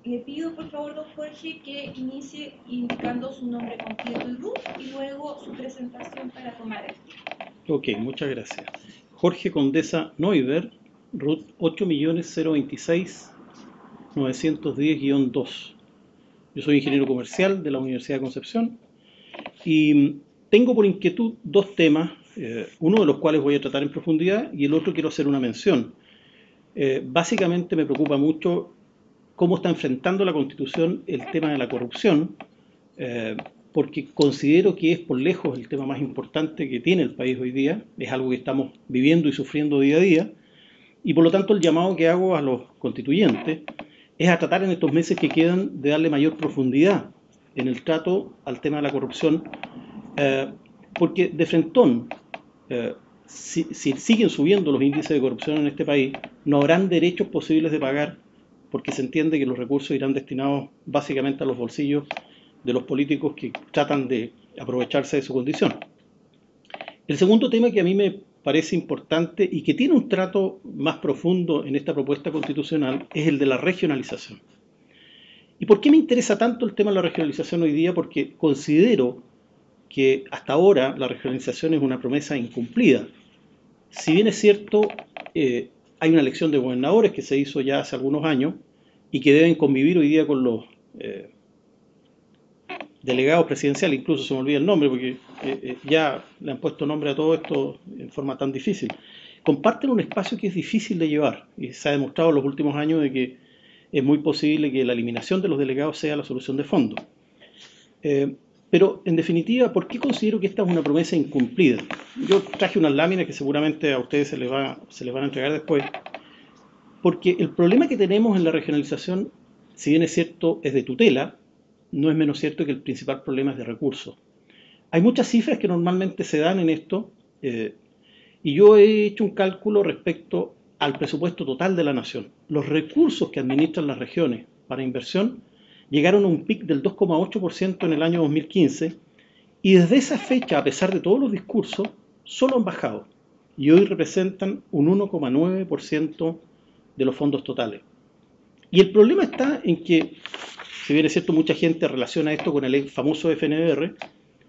Le pido por favor, don Jorge, que inicie indicando su nombre completo y RUT y luego su presentación para tomar el tiempo. Ok, muchas gracias. Jorge Condesa Neuber, RUT 8.026.910-2. Yo soy ingeniero comercial de la Universidad de Concepción y tengo por inquietud dos temas, uno de los cuales voy a tratar en profundidad y el otro quiero hacer una mención. Básicamente me preocupa mucho cómo está enfrentando la Constitución el tema de la corrupción, porque considero que es por lejos el tema más importante que tiene el país hoy día, es algo que estamos viviendo y sufriendo día a día, y por lo tanto el llamado que hago a los constituyentes es a tratar en estos meses que quedan de darle mayor profundidad en el trato al tema de la corrupción, porque de frentón, si siguen subiendo los índices de corrupción en este país, no habrán derechos posibles de pagar, porque se entiende que los recursos irán destinados básicamente a los bolsillos de los políticos que tratan de aprovecharse de su condición. El segundo tema que a mí me parece importante y que tiene un trato más profundo en esta propuesta constitucional es el de la regionalización. ¿Y por qué me interesa tanto el tema de la regionalización hoy día? Porque considero que hasta ahora la regionalización es una promesa incumplida. Si bien es cierto, hay una elección de gobernadores que se hizo ya hace algunos años y que deben convivir hoy día con los delegados presidenciales, incluso se me olvida el nombre porque ya le han puesto nombre a todo esto en forma tan difícil. Comparten un espacio que es difícil de llevar y se ha demostrado en los últimos años de que es muy posible que la eliminación de los delegados sea la solución de fondo. Pero en definitiva, ¿por qué considero que esta es una promesa incumplida? Yo traje unas láminas que seguramente a ustedes se les van a entregar después, porque el problema que tenemos en la regionalización, si bien es cierto, es de tutela, no es menos cierto que el principal problema es de recursos. Hay muchas cifras que normalmente se dan en esto, y yo he hecho un cálculo respecto al presupuesto total de la nación. Los recursos que administran las regiones para inversión llegaron a un pic del 2,8% en el año 2015 y desde esa fecha, a pesar de todos los discursos, solo han bajado y hoy representan un 1,9% de los fondos totales. Y el problema está en que, si bien es cierto, mucha gente relaciona esto con el famoso FNDR,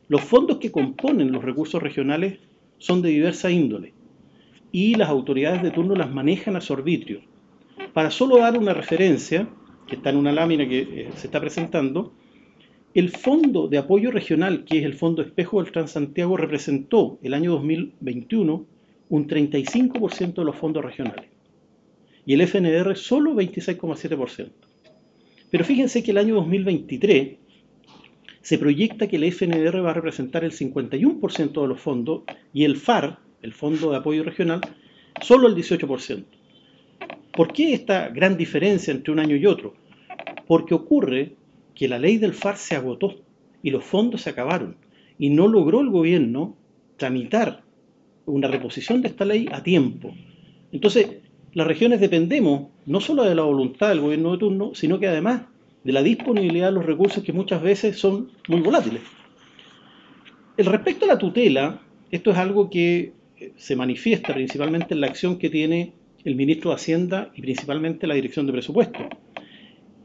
los fondos que componen los recursos regionales son de diversa índole y las autoridades de turno las manejan a su arbitrio. Para solo dar una referencia, que está en una lámina que se está presentando, el Fondo de Apoyo Regional, que es el Fondo Espejo del Transantiago, representó el año 2021 un 35% de los fondos regionales y el FNDR solo 26,7%. Pero fíjense que el año 2023 se proyecta que el FNDR va a representar el 51% de los fondos y el FAR, el Fondo de Apoyo Regional, solo el 18%. ¿Por qué esta gran diferencia entre un año y otro? Porque ocurre que la ley del FAR se agotó y los fondos se acabaron y no logró el gobierno tramitar una reposición de esta ley a tiempo. Entonces, las regiones dependemos no solo de la voluntad del gobierno de turno, sino que además de la disponibilidad de los recursos que muchas veces son muy volátiles. El respecto a la tutela, esto es algo que se manifiesta principalmente en la acción que tiene el ministro de Hacienda y principalmente la Dirección de Presupuesto.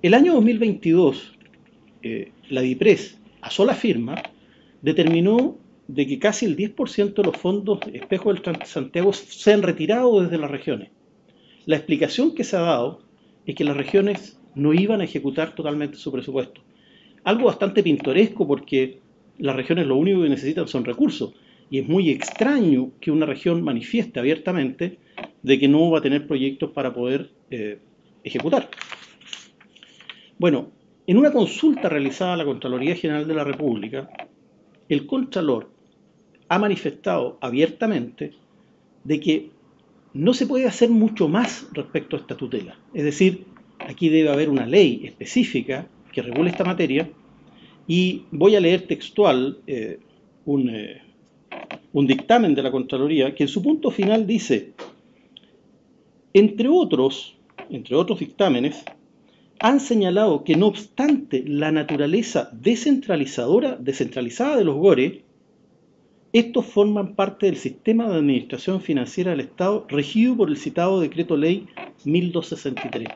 El año 2022, la DIPRES, a sola firma, determinó de que casi el 10% de los fondos espejo del Transantiago se han retirado desde las regiones. La explicación que se ha dado es que las regiones no iban a ejecutar totalmente su presupuesto. Algo bastante pintoresco porque las regiones lo único que necesitan son recursos. Y es muy extraño que una región manifieste abiertamente de que no va a tener proyectos para poder ejecutar. Bueno, en una consulta realizada a la Contraloría General de la República, el Contralor ha manifestado abiertamente de que no se puede hacer mucho más respecto a esta tutela. Es decir, aquí debe haber una ley específica que regule esta materia y voy a leer textual un dictamen de la Contraloría que en su punto final dice, entre otros dictámenes, han señalado que no obstante la naturaleza descentralizada de los GORE, estos forman parte del sistema de administración financiera del Estado regido por el citado Decreto Ley 1263.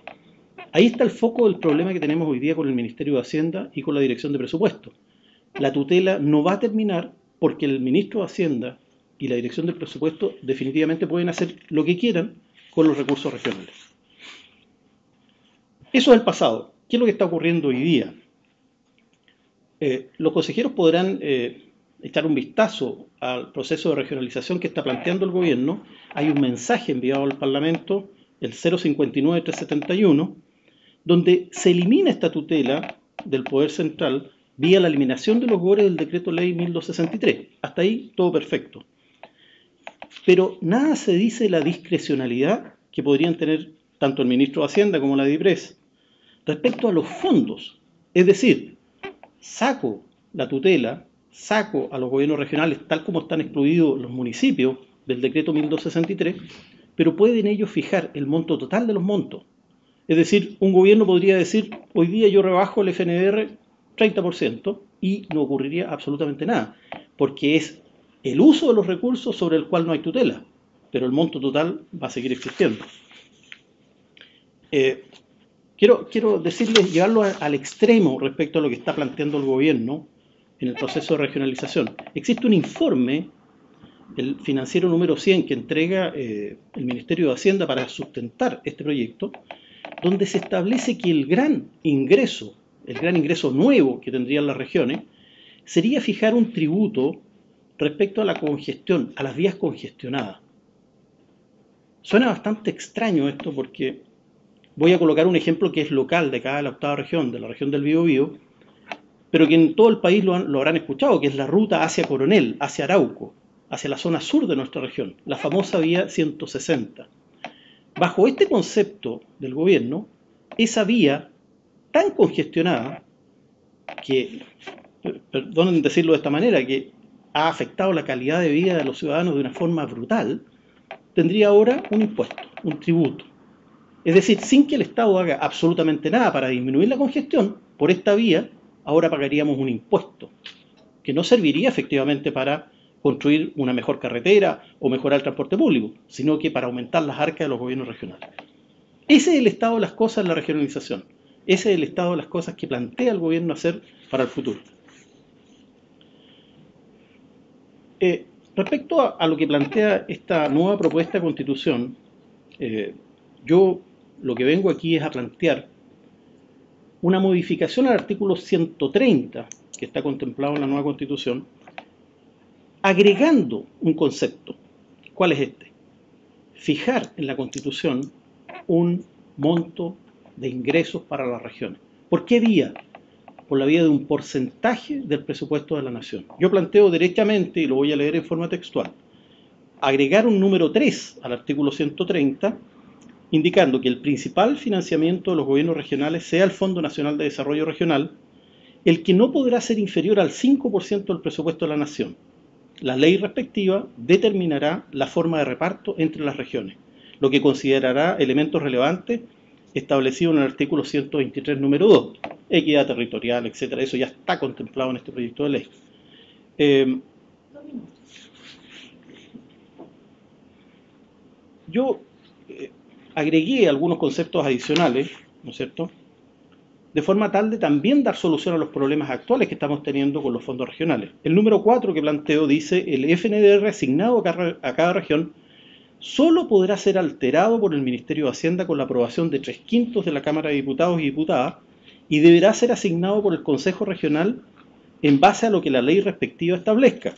Ahí está el foco del problema que tenemos hoy día con el Ministerio de Hacienda y con la Dirección de Presupuesto. La tutela no va a terminar porque el Ministro de Hacienda y la Dirección de Presupuesto definitivamente pueden hacer lo que quieran con los recursos regionales. Eso es el pasado. ¿Qué es lo que está ocurriendo hoy día? Los consejeros podrán echar un vistazo al proceso de regionalización que está planteando el gobierno. Hay un mensaje enviado al Parlamento, el 059-371, donde se elimina esta tutela del Poder Central vía la eliminación de los gobores del Decreto Ley 1263. Hasta ahí todo perfecto. Pero nada se dice de la discrecionalidad que podrían tener tanto el Ministro de Hacienda como la DIPRES respecto a los fondos. Es decir, saco la tutela, saco a los gobiernos regionales tal como están excluidos los municipios del Decreto 1263, pero pueden ellos fijar el monto total de los montos. Es decir, un gobierno podría decir, hoy día yo rebajo el FNDR 30% y no ocurriría absolutamente nada, porque es el uso de los recursos sobre el cual no hay tutela, pero el monto total va a seguir existiendo. Quiero decirles, llevarlo al extremo respecto a lo que está planteando el gobierno en el proceso de regionalización. Existe un informe, el financiero número 100, que entrega el Ministerio de Hacienda para sustentar este proyecto, donde se establece que el gran ingreso nuevo que tendrían las regiones, sería fijar un tributo respecto a la congestión, a las vías congestionadas. Suena bastante extraño esto porque voy a colocar un ejemplo que es local de cada la octava región, de la región del Biobío, pero que en todo el país lo habrán escuchado, que es la ruta hacia Coronel, hacia Arauco, hacia la zona sur de nuestra región, la famosa vía 160. Bajo este concepto del gobierno, esa vía tan congestionada que, perdonen decirlo de esta manera, que ha afectado la calidad de vida de los ciudadanos de una forma brutal, tendría ahora un impuesto, un tributo. Es decir, sin que el Estado haga absolutamente nada para disminuir la congestión, por esta vía ahora pagaríamos un impuesto, que no serviría efectivamente para construir una mejor carretera o mejorar el transporte público, sino que para aumentar las arcas de los gobiernos regionales. Ese es el estado de las cosas en la regionalización. Ese es el estado de las cosas que plantea el gobierno hacer para el futuro. Respecto a lo que plantea esta nueva propuesta de constitución, yo lo que vengo aquí es a plantear una modificación al artículo 130, que está contemplado en la nueva constitución, agregando un concepto. ¿Cuál es este? Fijar en la constitución un monto de ingresos para las regiones. ¿Por qué vía? Por la vía de un porcentaje del presupuesto de la nación. Yo planteo derechamente, y lo voy a leer en forma textual, agregar un número 3 al artículo 130, indicando que el principal financiamiento de los gobiernos regionales sea el Fondo Nacional de Desarrollo Regional, el que no podrá ser inferior al 5% del presupuesto de la nación. La ley respectiva determinará la forma de reparto entre las regiones, lo que considerará elementos relevantes establecidos en el artículo 123, número 2, equidad territorial, etc. Eso ya está contemplado en este proyecto de ley. Yo agregué algunos conceptos adicionales, ¿no es cierto?, de forma tal de también dar solución a los problemas actuales que estamos teniendo con los fondos regionales. El número 4 que planteo dice: el FNDR asignado a cada región solo podrá ser alterado por el Ministerio de Hacienda con la aprobación de 3/5 de la Cámara de Diputados y Diputadas y deberá ser asignado por el Consejo Regional en base a lo que la ley respectiva establezca,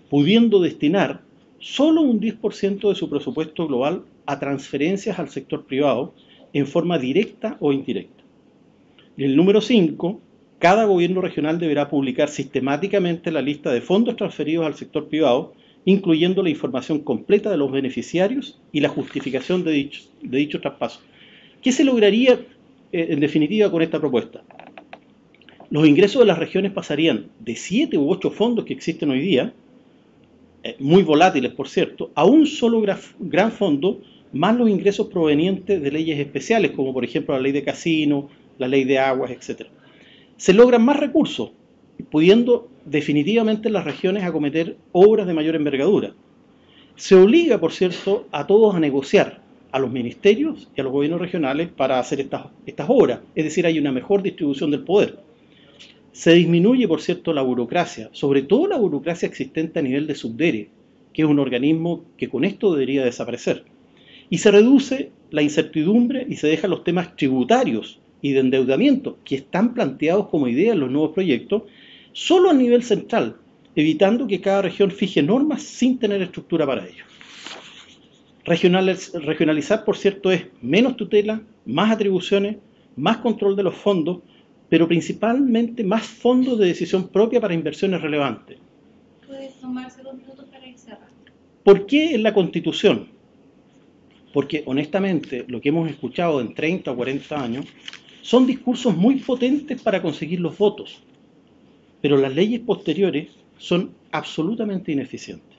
pudiendo destinar solo un 10% de su presupuesto global a transferencias al sector privado en forma directa o indirecta. El número 5, cada gobierno regional deberá publicar sistemáticamente la lista de fondos transferidos al sector privado, incluyendo la información completa de los beneficiarios y la justificación de dicho traspaso. ¿Qué se lograría en definitiva con esta propuesta? Los ingresos de las regiones pasarían de 7 u 8 fondos que existen hoy día, muy volátiles por cierto, a un solo gran fondo, más los ingresos provenientes de leyes especiales, como por ejemplo la ley de casino, la ley de aguas, etc. Se logran más recursos, pudiendo definitivamente las regiones acometer obras de mayor envergadura. Se obliga, por cierto, a todos a negociar, a los ministerios y a los gobiernos regionales para hacer estas obras. Es decir, hay una mejor distribución del poder. Se disminuye, por cierto, la burocracia, sobre todo la burocracia existente a nivel de Subdere, que es un organismo que con esto debería desaparecer. Y se reduce la incertidumbre y se dejan los temas tributarios y de endeudamiento, que están planteados como idea en los nuevos proyectos, solo a nivel central, evitando que cada región fije normas sin tener estructura para ello. Regionalizar, por cierto, es menos tutela, más atribuciones, más control de los fondos, pero principalmente más fondos de decisión propia para inversiones relevantes. Puedes tomarse 2 minutos para ir cerrando. ¿Por qué en la Constitución? Porque honestamente lo que hemos escuchado en 30 o 40 años son discursos muy potentes para conseguir los votos, pero las leyes posteriores son absolutamente ineficientes.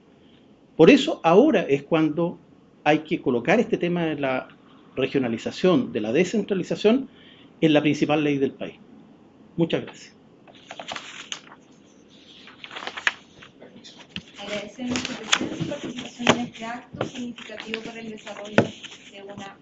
Por eso ahora es cuando hay que colocar este tema de la regionalización, de la descentralización, en la principal ley del país. Muchas gracias. Agradecemos su presencia y participación en este acto significativo para el desarrollo de una